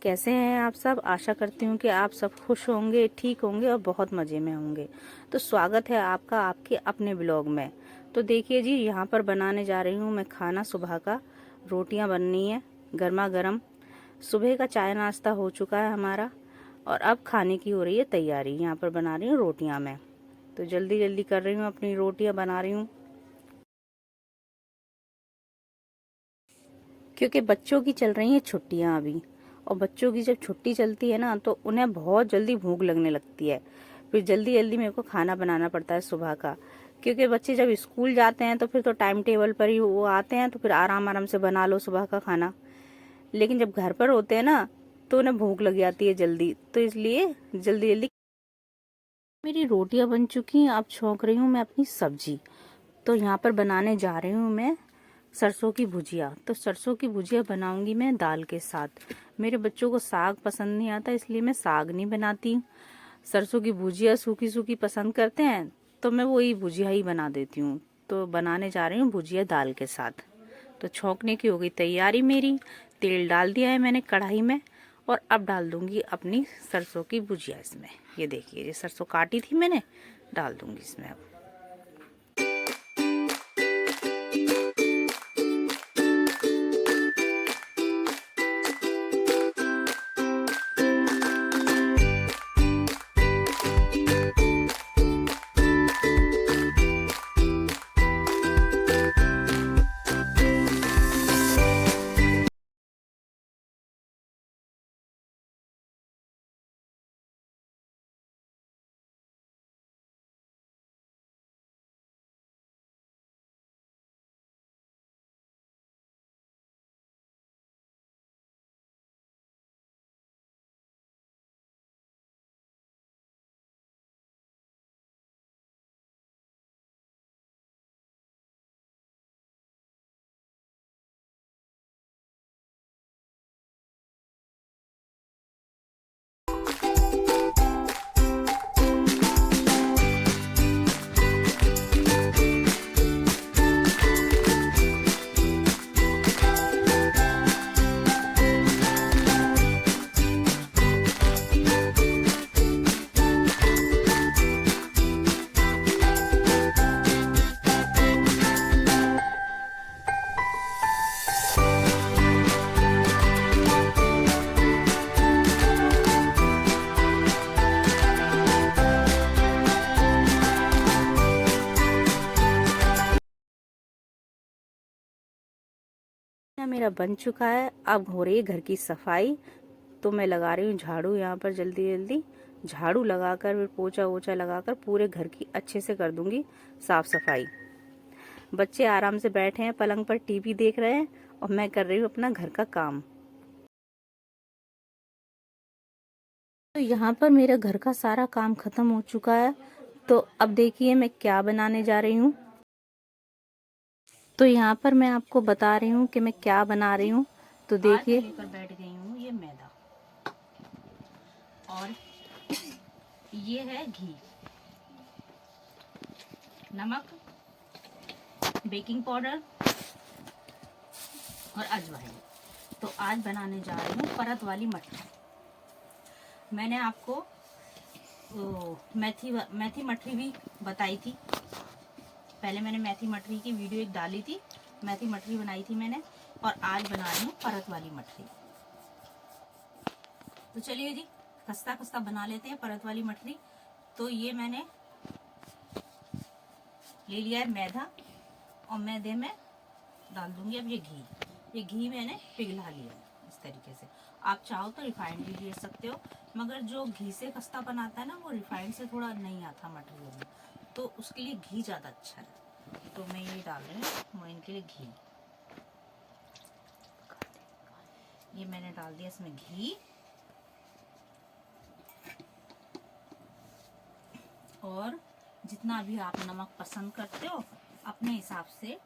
कैसे हैं आप सब। आशा करती हूँ कि आप सब खुश होंगे, ठीक होंगे और बहुत मज़े में होंगे। तो स्वागत है आपका आपके अपने ब्लॉग में। तो देखिए जी, यहाँ पर बनाने जा रही हूँ मैं खाना सुबह का। रोटियाँ बननी है गर्मा गर्म। सुबह का चाय नाश्ता हो चुका है हमारा और अब खाने की हो रही है तैयारी। यहाँ पर बना रही हूँ रोटियाँ मैं। तो जल्दी जल्दी कर रही हूँ, अपनी रोटियाँ बना रही हूँ क्योंकि बच्चों की चल रही हैं छुट्टियाँ अभी। और बच्चों की जब छुट्टी चलती है ना तो उन्हें बहुत जल्दी भूख लगने लगती है। फिर जल्दी जल्दी मेरे को खाना बनाना पड़ता है सुबह का, क्योंकि बच्चे जब स्कूल जाते हैं तो फिर तो टाइम टेबल पर ही वो आते हैं, तो फिर आराम आराम से बना लो सुबह का खाना। लेकिन जब घर पर होते हैं ना तो उन्हें भूख लग जाती है जल्दी, तो इसलिए जल्दी जल्दी। मेरी रोटियां बन चुकी हैं, अब छौंक रही हूँ मैं अपनी सब्जी। तो यहाँ पर बनाने जा रही हूँ मैं सरसों की भुजिया। तो सरसों की भुजिया बनाऊंगी मैं दाल के साथ। मेरे बच्चों को साग पसंद नहीं आता, इसलिए मैं साग नहीं बनाती। सरसों की भुजिया सूखी सूखी पसंद करते हैं, तो मैं वही भुजिया ही बना देती हूँ। तो बनाने जा रही हूँ भुजिया दाल के साथ। तो छौंकने की हो गई तैयारी मेरी। तेल डाल दिया है मैंने कढ़ाई में और अब डाल दूंगी अपनी सरसों की भुजिया इसमें। ये देखिए, ये सरसों काटी थी मैंने, डाल दूंगी इसमें अब। मेरा बन चुका है, अब हो रही है घर की सफाई। तो मैं लगा रही हूँ झाड़ू यहाँ पर जल्दी जल्दी। झाड़ू लगाकर फिर पोछा वोछा लगाकर पूरे घर की अच्छे से कर दूंगी साफ सफाई। बच्चे आराम से बैठे हैं पलंग पर, टीवी देख रहे हैं और मैं कर रही हूँ अपना घर का काम। तो यहाँ पर मेरा घर का सारा काम खत्म हो चुका है। तो अब देखिए मैं क्या बनाने जा रही हूँ। तो यहाँ पर मैं आपको बता रही हूँ कि मैं क्या बना रही हूँ। तो देखिए, लेकर बैठ गई हूँ ये मैदा और ये है घी, नमक, बेकिंग पाउडर और अजवाइन। तो आज बनाने जा रही हूँ परत वाली मठरी। मैंने आपको मेथी मठरी भी बताई थी। पहले मैंने मेथी मठरी की वीडियो एक डाली थी, मेथी मठरी बनाई थी मैंने। और आज बना रही हूँ परत वाली मठरी। तो चलिए जी, खस्ता खस्ता बना लेते हैं परत वाली मठरी। तो ये मैंने ले लिया है मैदा और मैदे में डाल दूंगी अब ये घी। ये घी मैंने पिघला लिया है इस तरीके से। आप चाहो तो रिफाइंड भी ले सकते हो, मगर जो घी से खस्ता बनाता है ना वो रिफाइंड से थोड़ा नहीं आता मठरियों में, तो उसके लिए घी ज़्यादा अच्छा है। तो मैं ये डाल रही हूँ मोइन के लिए घी। ये मैंने डाल दिया इसमें घी और जितना भी आप नमक पसंद करते हो अपने हिसाब से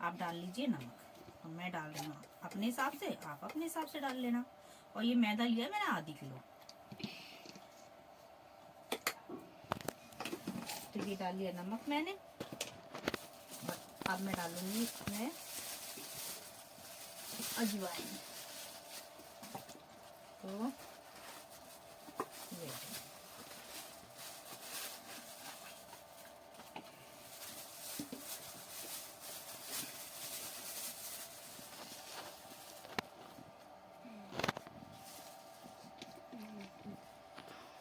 आप डाल लीजिए नमक। और मैं डाल रही हूँ अपने हिसाब से, आप अपने हिसाब से डाल लेना। और ये मैदा लिया मैंने आधी किलो। तो ये डाल लिया नमक मैंने। और अब मैं डालूंगी इसमें अजवाइन। तो ये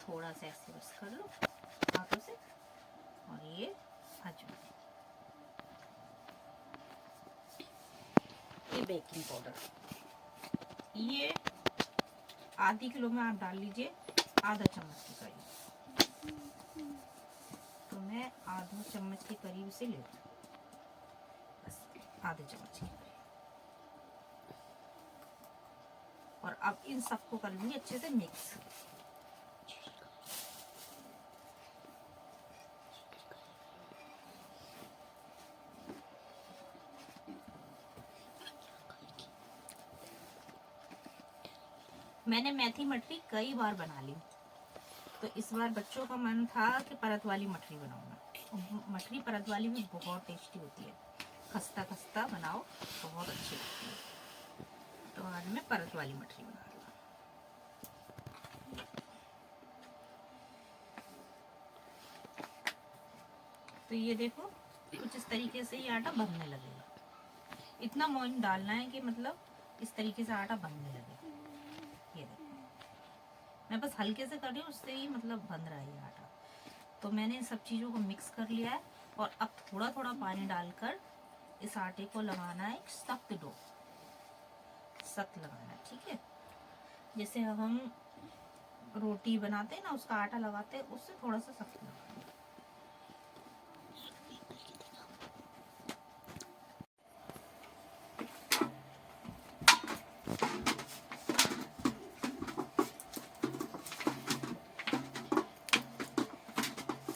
थोड़ा सा ऐसे बस कर लो हाथों से, और ये अजवाइन, ये बेकिंग पाउडर, ये आधी किलो में आप डाल लीजिए आधा चम्मच के करीब, तो मैं आधा चम्मच के करीब से ले बस आधे चम्मच के करीब। और अब इन सबको कर लूंगी अच्छे से मिक्स। मैंने मेथी मठरी कई बार बना ली, तो इस बार बच्चों का मन था कि परत वाली मठरी बनाऊंगा। मठरी परत वाली भी बहुत टेस्टी होती है, खस्ता खस्ता बनाओ बहुत अच्छी लगती है। तो आज मैं परत वाली मठरी बना रही हूँ। तो ये देखो कुछ इस तरीके से ये आटा बनने लगेगा। इतना मोइन डालना है कि मतलब इस तरीके से आटा बनने लगे। ये देखो मैं बस हल्के से कर रही हूँ, उससे ही मतलब बन रहा है ये आटा। तो मैंने इन सब चीज़ों को मिक्स कर लिया है, और अब थोड़ा थोड़ा पानी डालकर इस आटे को लगाना है एक सख्त डो, सख्त लगाना है, ठीक है। जैसे हम रोटी बनाते हैं ना उसका आटा लगाते हैं, उससे थोड़ा सा सख्त लगाना है।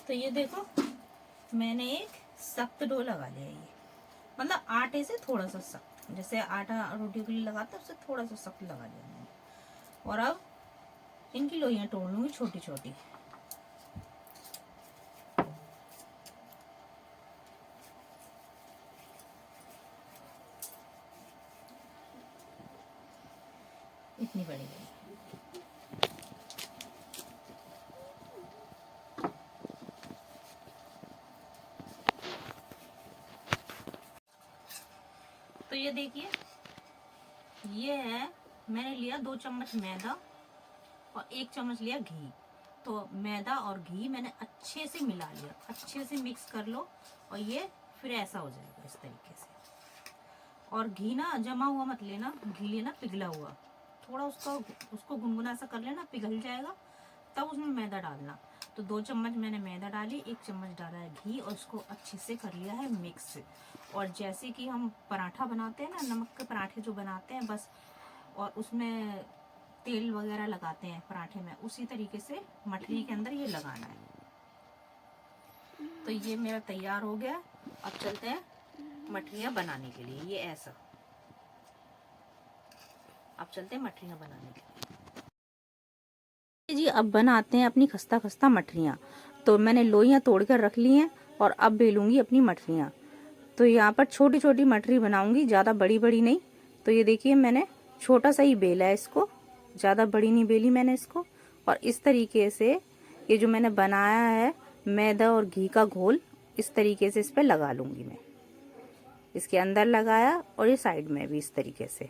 तो ये देखो मैंने एक सख्त डो लगा लिया, ये मतलब आटे से थोड़ा सा सख्त, जैसे आटा रोटी के लिए लगाते हैं उससे थोड़ा सा सख्त लगा लिया मैंने। और अब इनकी लोइयां तोड़ लूंगी छोटी छोटी। इतनी बड़ी बड़ी। तो ये देखिए ये है, मैंने लिया 2 चम्मच मैदा और 1 चम्मच लिया घी। तो मैदा और घी मैंने अच्छे से मिला लिया, अच्छे से मिक्स कर लो, और ये फिर ऐसा हो जाएगा इस तरीके से। और घी ना जमा हुआ मत लेना, घी लेना पिघला हुआ, थोड़ा उसको गुनगुना सा कर लेना, पिघल जाएगा तब उसमें मैदा डालना। तो 2 चम्मच मैंने मैदा डाली, 1 चम्मच डाला है घी, और उसको अच्छे से कर लिया है मिक्स। और जैसे कि हम पराठा बनाते हैं ना, नमक के पराठे जो बनाते हैं बस, और उसमें तेल वगैरह लगाते हैं पराठे में, उसी तरीके से मठरी के अंदर ये लगाना है। तो ये मेरा तैयार हो गया। अब चलते हैं मठरियाँ बनाने के लिए। ये ऐसा, अब चलते हैं मठरियाँ बनाने के लिए जी। अब बनाते हैं अपनी खस्ता खस्ता मठरियाँ। तो मैंने लोइयाँ तोड़ कर रख ली हैं, और अब बेलूंगी अपनी मठरियाँ। तो यहाँ पर छोटी छोटी मठरी बनाऊंगी, ज़्यादा बड़ी बड़ी नहीं। तो ये देखिए मैंने छोटा सा ही बेला है इसको, ज़्यादा बड़ी नहीं बेली मैंने इसको। और इस तरीके से ये जो मैंने बनाया है मैदा और घी का घोल, इस तरीके से इस पर लगा लूंगी मैं। इसके अंदर लगाया और ये साइड में भी इस तरीके से,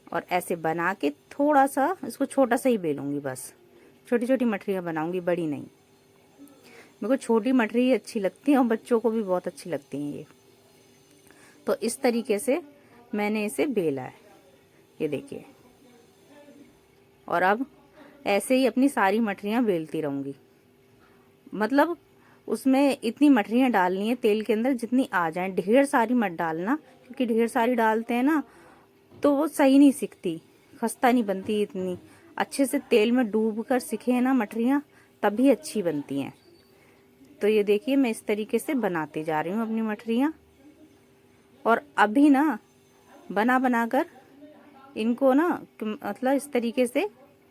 और ऐसे बना के थोड़ा सा इसको छोटा सा ही बेलूंगी। बस छोटी छोटी मठरियाँ बनाऊंगी, बड़ी नहीं। मेरे को छोटी मठरी अच्छी लगती है और बच्चों को भी बहुत अच्छी लगती हैं ये। तो इस तरीके से मैंने इसे बेला है, ये देखिए। और अब ऐसे ही अपनी सारी मठरियाँ बेलती रहूंगी। मतलब उसमें इतनी मठरियाँ डालनी है तेल के अंदर जितनी आ जाएं, ढेर सारी मत डालना, क्योंकि ढेर सारी डालते हैं ना तो वो सही नहीं सिकती, खस्ता नहीं बनती। इतनी अच्छे से तेल में डूब कर सिखे हैं ना मठरियाँ, तभी अच्छी बनती हैं। तो ये देखिए मैं इस तरीके से बनाती जा रही हूँ अपनी मठरियाँ। और अभी ना बना बना कर इनको ना मतलब इस तरीके से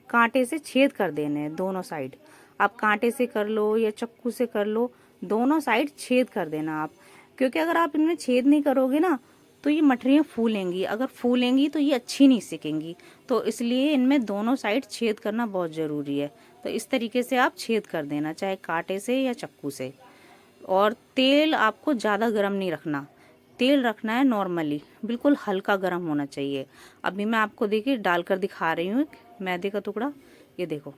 कांटे से छेद कर देने हैं दोनों साइड। आप कांटे से कर लो या चक्कू से कर लो, दोनों साइड छेद कर देना आप। क्योंकि अगर आप इनमें छेद नहीं करोगे ना तो ये मठरियाँ फूलेंगी, अगर फूलेंगी तो ये अच्छी नहीं सिकेंगी। तो इसलिए इनमें दोनों साइड छेद करना बहुत ज़रूरी है। तो इस तरीके से आप छेद कर देना, चाहे कांटे से या चाकू से। और तेल आपको ज़्यादा गर्म नहीं रखना, तेल रखना है नॉर्मली, बिल्कुल हल्का गर्म होना चाहिए। अभी मैं आपको देखिए डालकर दिखा रही हूँ मैदे का टुकड़ा। ये देखो,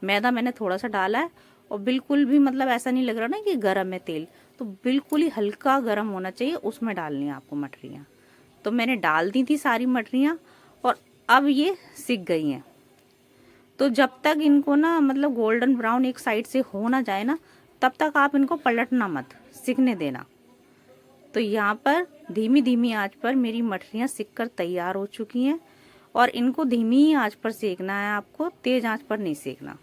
मैदा मैंने थोड़ा सा डाला है और बिल्कुल भी मतलब ऐसा नहीं लग रहा ना कि गर्म है तेल, तो बिल्कुल ही हल्का गर्म होना चाहिए, उसमें डालनी है आपको मठरियाँ। तो मैंने डाल दी थी सारी मठरियाँ और अब ये सिक गई हैं। तो जब तक इनको ना मतलब गोल्डन ब्राउन एक साइड से हो ना जाए ना, तब तक आप इनको पलटना मत, सिकने देना। तो यहाँ पर धीमी धीमी आंच पर मेरी मठरियाँ सिक कर तैयार हो चुकी हैं। और इनको धीमी ही आंच पर सेकना है आपको, तेज आंच पर नहीं सेकना।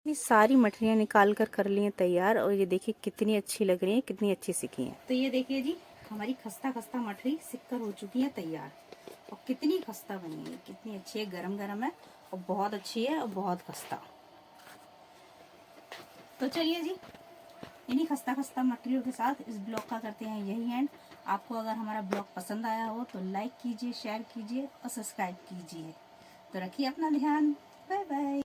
ये सारी मठरियाँ निकाल कर ली हैं तैयार, और ये देखिए कितनी अच्छी लग रही है, कितनी अच्छी सिकी हैं। तो ये देखिए जी, हमारी खस्ता खस्ता मठरी सिक कर हो चुकी है तैयार। और कितनी खस्ता बनी है, कितनी अच्छी है, गरम गरम है और बहुत अच्छी है और बहुत खस्ता। तो चलिए जी, इन्हीं खस्ता खस्ता मठरियों के साथ इस ब्लॉग का करते हैं यही एंड। आपको अगर हमारा ब्लॉग पसंद आया हो तो लाइक कीजिए, शेयर कीजिए और सब्सक्राइब कीजिए। तो रखिए अपना ध्यान। Bye bye.